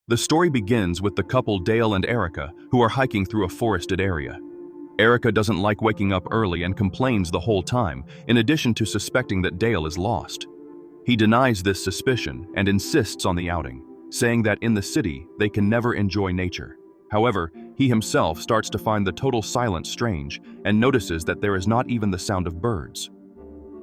The story begins with the couple Dale and Erica, who are hiking through a forested area. Erica doesn't like waking up early and complains the whole time, in addition to suspecting that Dale is lost. He denies this suspicion and insists on the outing, saying that in the city they can never enjoy nature. However, he himself starts to find the total silence strange and notices that there is not even the sound of birds.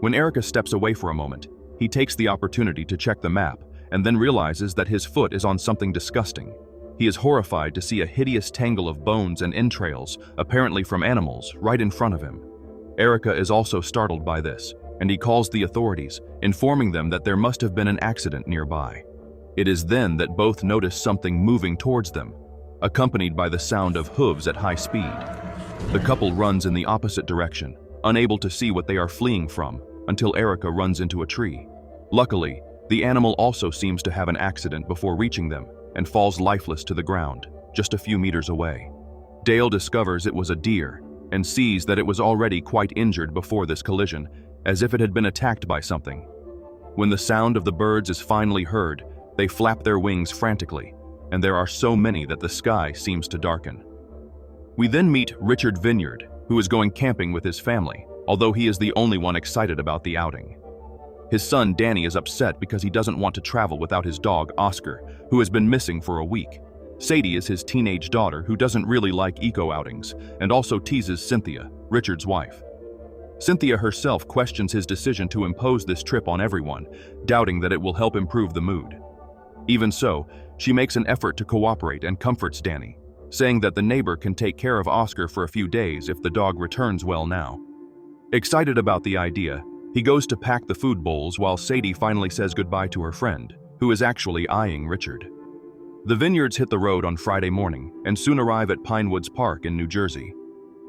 When Erica steps away for a moment, he takes the opportunity to check the map and then realizes that his foot is on something disgusting. He is horrified to see a hideous tangle of bones and entrails, apparently from animals, right in front of him. Erica is also startled by this, and he calls the authorities, informing them that there must have been an accident nearby. It is then that both notice something moving towards them, accompanied by the sound of hooves at high speed. The couple runs in the opposite direction, unable to see what they are fleeing from, until Erica runs into a tree. Luckily, the animal also seems to have an accident before reaching them and falls lifeless to the ground, just a few meters away. Dale discovers it was a deer and sees that it was already quite injured before this collision, as if it had been attacked by something. When the sound of the birds is finally heard, they flap their wings frantically, and there are so many that the sky seems to darken. We then meet Richard Vineyard, who is going camping with his family, although he is the only one excited about the outing. His son Danny is upset because he doesn't want to travel without his dog Oscar, who has been missing for a week. Sadie is his teenage daughter who doesn't really like eco-outings and also teases Cynthia, Richard's wife. Cynthia herself questions his decision to impose this trip on everyone, doubting that it will help improve the mood. Even so, she makes an effort to cooperate and comforts Danny, saying that the neighbor can take care of Oscar for a few days if the dog returns well now. Excited about the idea, he goes to pack the food bowls while Sadie finally says goodbye to her friend, who is actually eyeing Richard. The Vineyards hit the road on Friday morning and soon arrive at Pinewoods Park in New Jersey.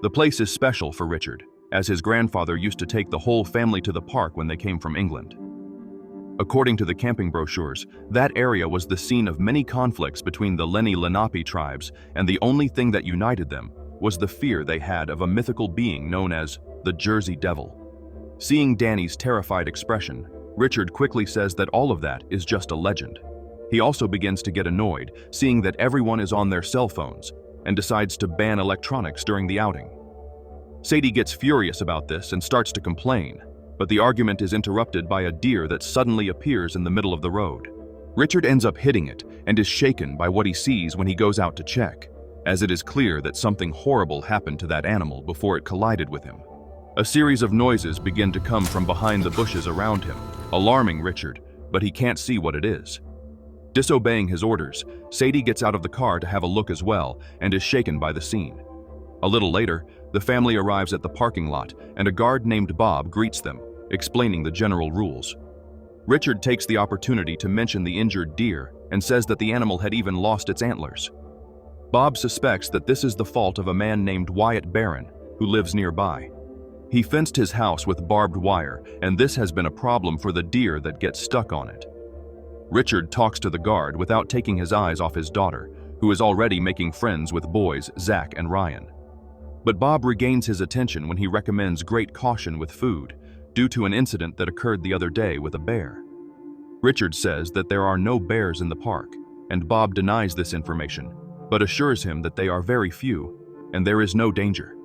The place is special for Richard, as his grandfather used to take the whole family to the park when they came from England. According to the camping brochures, that area was the scene of many conflicts between the Lenni Lenape tribes, and the only thing that united them was the fear they had of a mythical being known as the Jersey Devil. Seeing Danny's terrified expression, Richard quickly says that all of that is just a legend. He also begins to get annoyed, seeing that everyone is on their cell phones, and decides to ban electronics during the outing. Sadie gets furious about this and starts to complain, but the argument is interrupted by a deer that suddenly appears in the middle of the road. Richard ends up hitting it and is shaken by what he sees when he goes out to check, as it is clear that something horrible happened to that animal before it collided with him. A series of noises begin to come from behind the bushes around him, alarming Richard, but he can't see what it is. Disobeying his orders, Sadie gets out of the car to have a look as well and is shaken by the scene. A little later, the family arrives at the parking lot and a guard named Bob greets them, explaining the general rules. Richard takes the opportunity to mention the injured deer and says that the animal had even lost its antlers. Bob suspects that this is the fault of a man named Wyatt Barron, who lives nearby. He fenced his house with barbed wire, and this has been a problem for the deer that gets stuck on it. Richard talks to the guard without taking his eyes off his daughter, who is already making friends with boys Zach and Ryan. But Bob regains his attention when he recommends great caution with food, due to an incident that occurred the other day with a bear. Richard says that there are no bears in the park, and Bob denies this information, but assures him that they are very few, and there is no danger.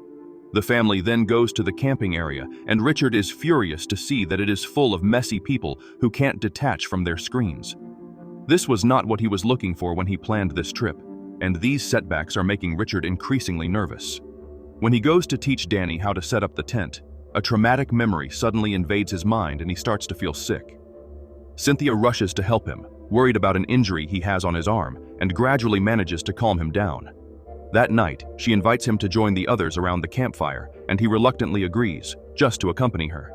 The family then goes to the camping area, and Richard is furious to see that it is full of messy people who can't detach from their screens. This was not what he was looking for when he planned this trip, and these setbacks are making Richard increasingly nervous. When he goes to teach Danny how to set up the tent, a traumatic memory suddenly invades his mind and he starts to feel sick. Cynthia rushes to help him, worried about an injury he has on his arm, and gradually manages to calm him down. That night, she invites him to join the others around the campfire, and he reluctantly agrees, just to accompany her.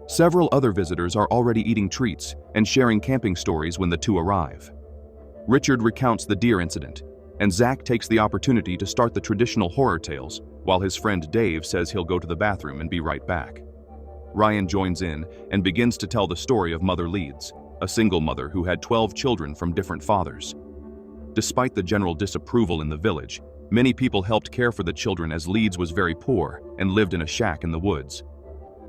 Several other visitors are already eating treats and sharing camping stories when the two arrive. Richard recounts the deer incident, and Zach takes the opportunity to start the traditional horror tales, while his friend Dave says he'll go to the bathroom and be right back. Ryan joins in and begins to tell the story of Mother Leeds, a single mother who had 12 children from different fathers. Despite the general disapproval in the village, many people helped care for the children as Leeds was very poor and lived in a shack in the woods.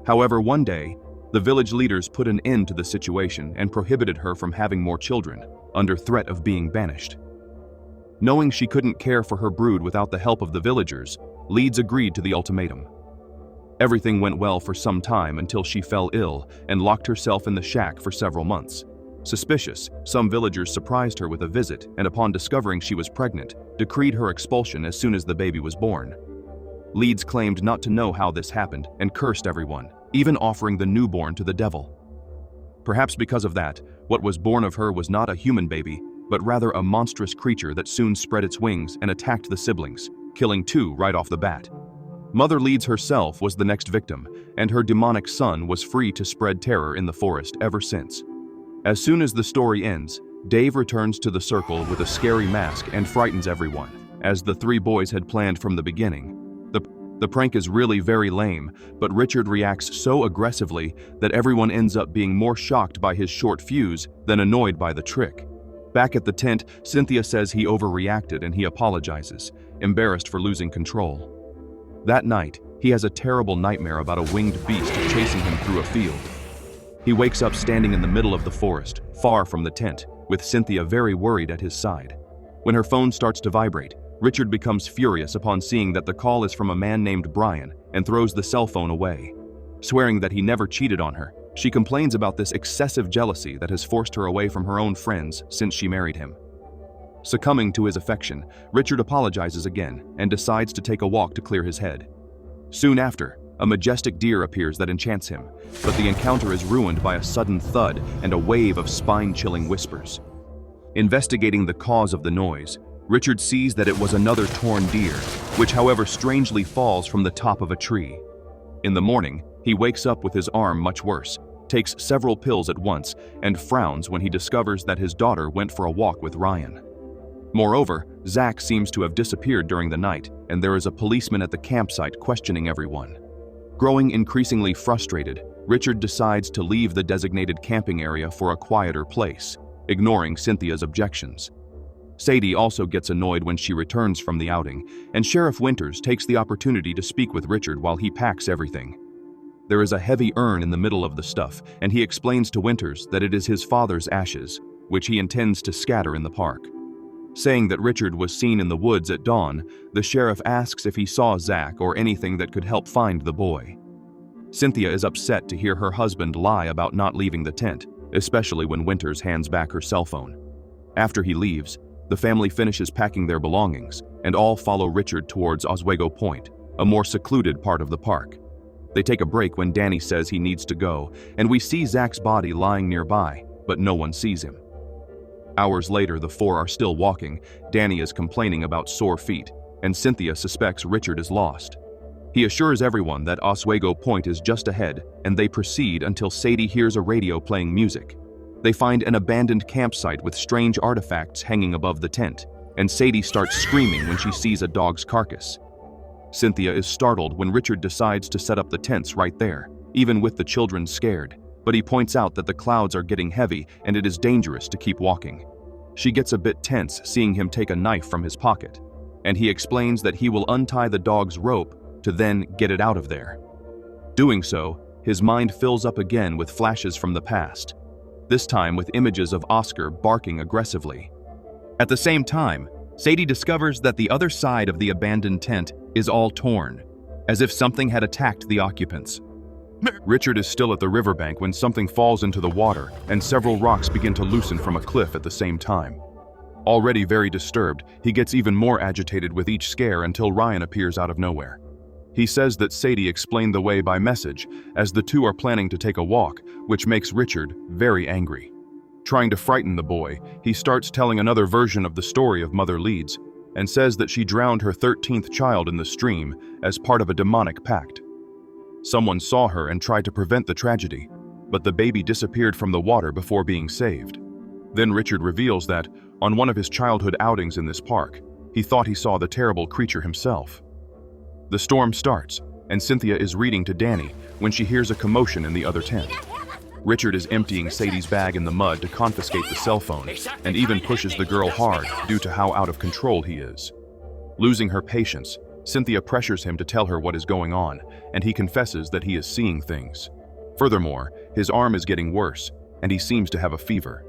However, one day, the village leaders put an end to the situation and prohibited her from having more children, under threat of being banished. Knowing she couldn't care for her brood without the help of the villagers, Leeds agreed to the ultimatum. Everything went well for some time until she fell ill and locked herself in the shack for several months. Suspicious, some villagers surprised her with a visit and upon discovering she was pregnant, decreed her expulsion as soon as the baby was born. Leeds claimed not to know how this happened and cursed everyone, even offering the newborn to the devil. Perhaps because of that, what was born of her was not a human baby, but rather a monstrous creature that soon spread its wings and attacked the siblings, killing 2 right off the bat. Mother Leeds herself was the next victim, and her demonic son was free to spread terror in the forest ever since. As soon as the story ends, Dave returns to the circle with a scary mask and frightens everyone, as the 3 boys had planned from the beginning. The prank is really very lame, but Richard reacts so aggressively that everyone ends up being more shocked by his short fuse than annoyed by the trick. Back at the tent, Cynthia says he overreacted and he apologizes, embarrassed for losing control. That night, he has a terrible nightmare about a winged beast chasing him through a field. He wakes up standing in the middle of the forest, far from the tent, with Cynthia very worried at his side. When her phone starts to vibrate, Richard becomes furious upon seeing that the call is from a man named Brian and throws the cell phone away. Swearing that he never cheated on her, she complains about this excessive jealousy that has forced her away from her own friends since she married him. Succumbing to his affection, Richard apologizes again and decides to take a walk to clear his head. Soon after, a majestic deer appears that enchants him, but the encounter is ruined by a sudden thud and a wave of spine-chilling whispers. Investigating the cause of the noise, Richard sees that it was another torn deer, which however strangely falls from the top of a tree. In the morning, he wakes up with his arm much worse, takes several pills at once, and frowns when he discovers that his daughter went for a walk with Ryan. Moreover, Zach seems to have disappeared during the night, and there is a policeman at the campsite questioning everyone. Growing increasingly frustrated, Richard decides to leave the designated camping area for a quieter place, ignoring Cynthia's objections. Sadie also gets annoyed when she returns from the outing, and Sheriff Winters takes the opportunity to speak with Richard while he packs everything. There is a heavy urn in the middle of the stuff, and he explains to Winters that it is his father's ashes, which he intends to scatter in the park. Saying that Richard was seen in the woods at dawn, the sheriff asks if he saw Zach or anything that could help find the boy. Cynthia is upset to hear her husband lie about not leaving the tent, especially when Winters hands back her cell phone. After he leaves, the family finishes packing their belongings, and all follow Richard towards Oswego Point, a more secluded part of the park. They take a break when Danny says he needs to go, and we see Zach's body lying nearby, but no one sees him. Hours later, the 4 are still walking. Danny is complaining about sore feet, and Cynthia suspects Richard is lost. He assures everyone that Oswego Point is just ahead, and they proceed until Sadie hears a radio playing music. They find an abandoned campsite with strange artifacts hanging above the tent, and Sadie starts screaming when she sees a dog's carcass. Cynthia is startled when Richard decides to set up the tents right there, even with the children scared, but he points out that the clouds are getting heavy and it is dangerous to keep walking. She gets a bit tense seeing him take a knife from his pocket, and he explains that he will untie the dog's rope to then get it out of there. Doing so, his mind fills up again with flashes from the past, this time with images of Oscar barking aggressively. At the same time, Sadie discovers that the other side of the abandoned tent is all torn, as if something had attacked the occupants. Richard is still at the riverbank when something falls into the water and several rocks begin to loosen from a cliff at the same time. Already very disturbed, he gets even more agitated with each scare until Ryan appears out of nowhere. He says that Sadie explained the way by message, as the 2 are planning to take a walk, which makes Richard very angry. Trying to frighten the boy, he starts telling another version of the story of Mother Leeds, and says that she drowned her 13th child in the stream as part of a demonic pact. Someone saw her and tried to prevent the tragedy, but the baby disappeared from the water before being saved. Then Richard reveals that, on one of his childhood outings in this park, he thought he saw the terrible creature himself. The storm starts, and Cynthia is reading to Danny when she hears a commotion in the other tent. Richard is emptying Sadie's bag in the mud to confiscate the cell phone, and even pushes the girl hard due to how out of control he is. Losing her patience, Cynthia pressures him to tell her what is going on, and he confesses that he is seeing things. Furthermore, his arm is getting worse, and he seems to have a fever.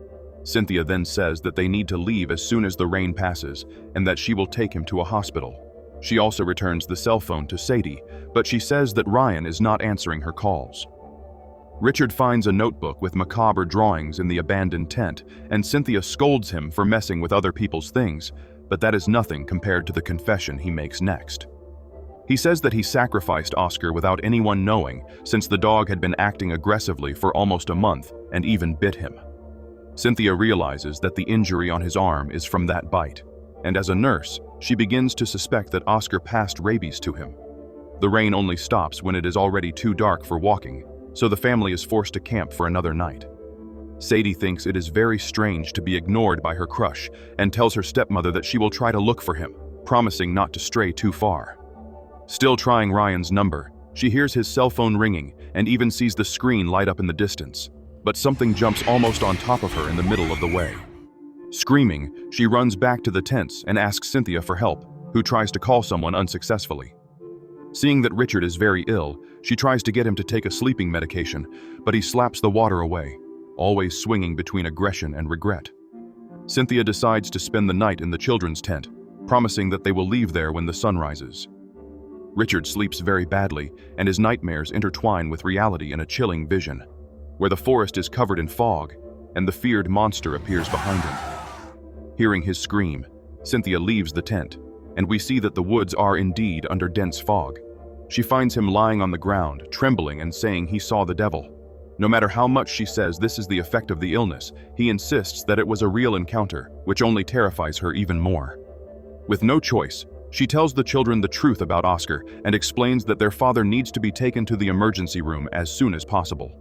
Cynthia then says that they need to leave as soon as the rain passes and that she will take him to a hospital. She also returns the cell phone to Sadie, but she says that Ryan is not answering her calls. Richard finds a notebook with macabre drawings in the abandoned tent, and Cynthia scolds him for messing with other people's things, but that is nothing compared to the confession he makes next. He says that he sacrificed Oscar without anyone knowing, since the dog had been acting aggressively for almost a month and even bit him. Cynthia realizes that the injury on his arm is from that bite, and as a nurse, she begins to suspect that Oscar passed rabies to him. The rain only stops when it is already too dark for walking, so the family is forced to camp for another night. Sadie thinks it is very strange to be ignored by her crush and tells her stepmother that she will try to look for him, promising not to stray too far. Still trying Ryan's number, she hears his cell phone ringing and even sees the screen light up in the distance, but something jumps almost on top of her in the middle of the way. Screaming, she runs back to the tents and asks Cynthia for help, who tries to call someone unsuccessfully. Seeing that Richard is very ill, she tries to get him to take a sleeping medication, but he slaps the water away, always swinging between aggression and regret. Cynthia decides to spend the night in the children's tent, promising that they will leave there when the sun rises. Richard sleeps very badly, and his nightmares intertwine with reality in a chilling vision, where the forest is covered in fog, and the feared monster appears behind him. Hearing his scream, Cynthia leaves the tent, and we see that the woods are indeed under dense fog. She finds him lying on the ground, trembling and saying he saw the devil. No matter how much she says this is the effect of the illness, he insists that it was a real encounter, which only terrifies her even more. With no choice, she tells the children the truth about Oscar and explains that their father needs to be taken to the emergency room as soon as possible.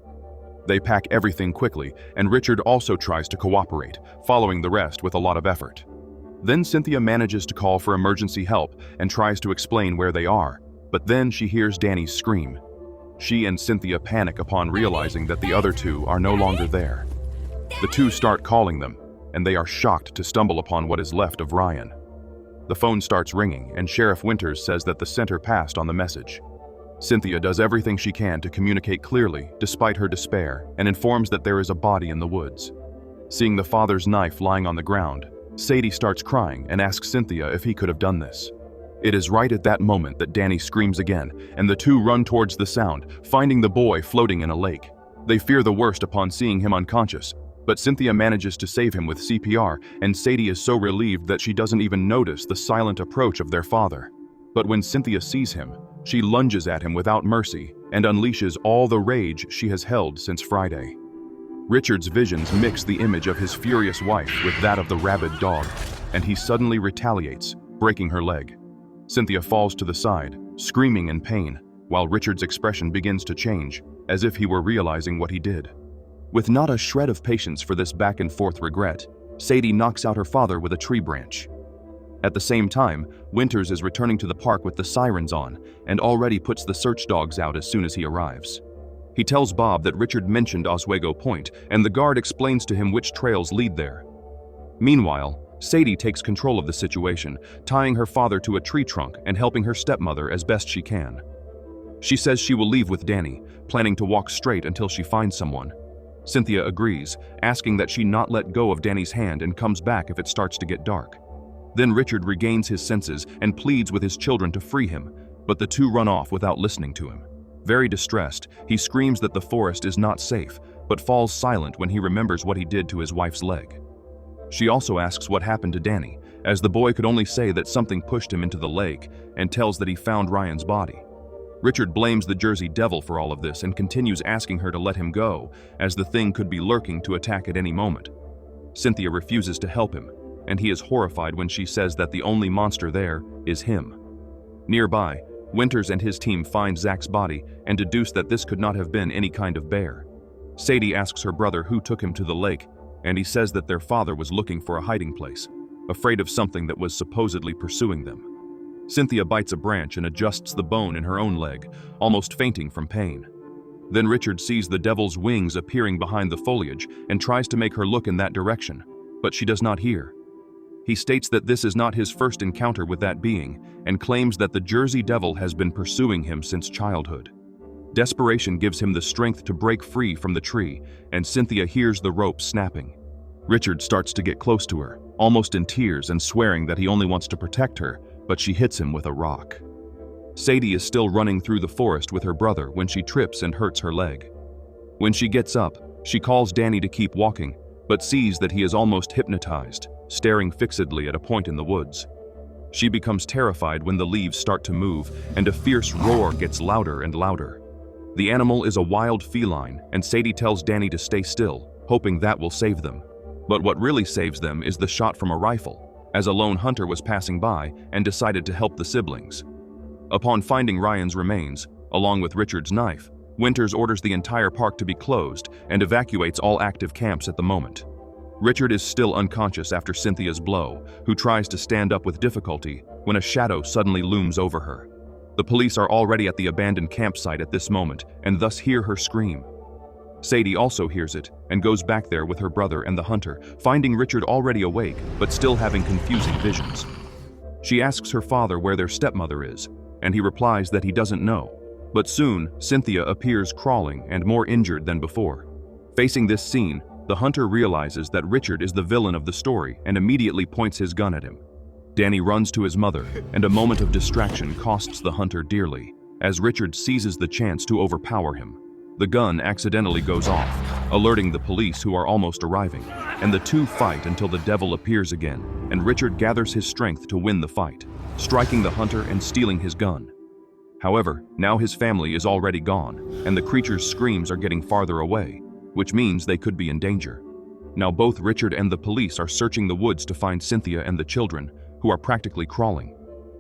They pack everything quickly, and Richard also tries to cooperate, following the rest with a lot of effort. Then Cynthia manages to call for emergency help and tries to explain where they are, but then she hears Danny's scream. She and Cynthia panic upon realizing that the other two are no longer there. The two start calling them, and they are shocked to stumble upon what is left of Ryan. The phone starts ringing, and Sheriff Winters says that the center passed on the message. Cynthia does everything she can to communicate clearly, despite her despair, and informs that there is a body in the woods. Seeing the father's knife lying on the ground, Sadie starts crying and asks Cynthia if he could have done this. It is right at that moment that Danny screams again, and the two run towards the sound, finding the boy floating in a lake. They fear the worst upon seeing him unconscious, but Cynthia manages to save him with CPR, and Sadie is so relieved that she doesn't even notice the silent approach of their father. But when Cynthia sees him, she lunges at him without mercy and unleashes all the rage she has held since Friday. Richard's visions mix the image of his furious wife with that of the rabid dog, and he suddenly retaliates, breaking her leg. Cynthia falls to the side, screaming in pain, while Richard's expression begins to change, as if he were realizing what he did. With not a shred of patience for this back-and-forth regret, Sadie knocks out her father with a tree branch. At the same time, Winters is returning to the park with the sirens on, and already puts the search dogs out as soon as he arrives. He tells Bob that Richard mentioned Oswego Point, and the guard explains to him which trails lead there. Meanwhile, Sadie takes control of the situation, tying her father to a tree trunk and helping her stepmother as best she can. She says she will leave with Danny, planning to walk straight until she finds someone. Cynthia agrees, asking that she not let go of Danny's hand and comes back if it starts to get dark. Then Richard regains his senses and pleads with his children to free him, but the two run off without listening to him. Very distressed, he screams that the forest is not safe, but falls silent when he remembers what he did to his wife's leg. She also asks what happened to Danny, as the boy could only say that something pushed him into the lake, and tells that he found Ryan's body. Richard blames the Jersey Devil for all of this and continues asking her to let him go, as the thing could be lurking to attack at any moment. Cynthia refuses to help him, and he is horrified when she says that the only monster there is him. Nearby, Winters and his team find Zach's body and deduce that this could not have been any kind of bear. Sadie asks her brother who took him to the lake, and he says that their father was looking for a hiding place, afraid of something that was supposedly pursuing them. Cynthia bites a branch and adjusts the bone in her own leg, almost fainting from pain. Then Richard sees the devil's wings appearing behind the foliage and tries to make her look in that direction, but she does not hear. He states that this is not his first encounter with that being and claims that the Jersey Devil has been pursuing him since childhood. Desperation gives him the strength to break free from the tree, and Cynthia hears the rope snapping. Richard starts to get close to her, almost in tears and swearing that he only wants to protect her, but she hits him with a rock. Sadie is still running through the forest with her brother when she trips and hurts her leg. When she gets up, she calls Danny to keep walking, but sees that he is almost hypnotized, staring fixedly at a point in the woods. She becomes terrified when the leaves start to move and a fierce roar gets louder and louder. The animal is a wild feline, and Sadie tells Danny to stay still, hoping that will save them. But what really saves them is the shot from a rifle, as a lone hunter was passing by and decided to help the siblings. Upon finding Ryan's remains, along with Richard's knife, Winters orders the entire park to be closed and evacuates all active camps at the moment. Richard is still unconscious after Cynthia's blow, who tries to stand up with difficulty when a shadow suddenly looms over her. The police are already at the abandoned campsite at this moment and thus hear her scream. Sadie also hears it and goes back there with her brother and the hunter, finding Richard already awake but still having confusing visions. She asks her father where their stepmother is, and he replies that he doesn't know. But soon, Cynthia appears crawling and more injured than before. Facing this scene, the hunter realizes that Richard is the villain of the story and immediately points his gun at him. Danny runs to his mother, and a moment of distraction costs the hunter dearly, as Richard seizes the chance to overpower him. The gun accidentally goes off, alerting the police who are almost arriving, and the two fight until the devil appears again, and Richard gathers his strength to win the fight, striking the hunter and stealing his gun. However, now his family is already gone, and the creature's screams are getting farther away, which means they could be in danger. Now both Richard and the police are searching the woods to find Cynthia and the children, who are practically crawling.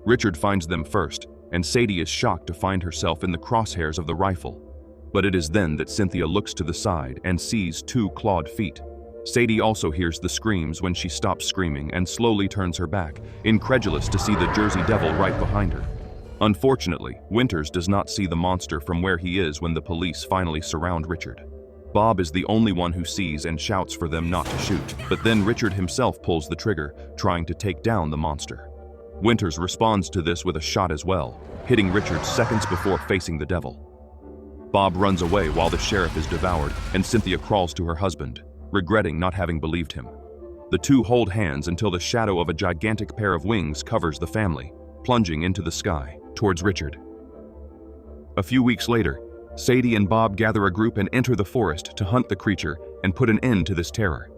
Richard finds them first, and Sadie is shocked to find herself in the crosshairs of the rifle. But it is then that Cynthia looks to the side and sees two clawed feet. Sadie also hears the screams when she stops screaming and slowly turns her back, incredulous to see the Jersey Devil right behind her. Unfortunately, Winters does not see the monster from where he is when the police finally surround Richard. Bob is the only one who sees and shouts for them not to shoot, but then Richard himself pulls the trigger, trying to take down the monster. Winters responds to this with a shot as well, hitting Richard seconds before facing the devil. Bob runs away while the sheriff is devoured, and Cynthia crawls to her husband, regretting not having believed him. The two hold hands until the shadow of a gigantic pair of wings covers the family, plunging into the sky, towards Richard. A few weeks later, Sadie and Bob gather a group and enter the forest to hunt the creature and put an end to this terror.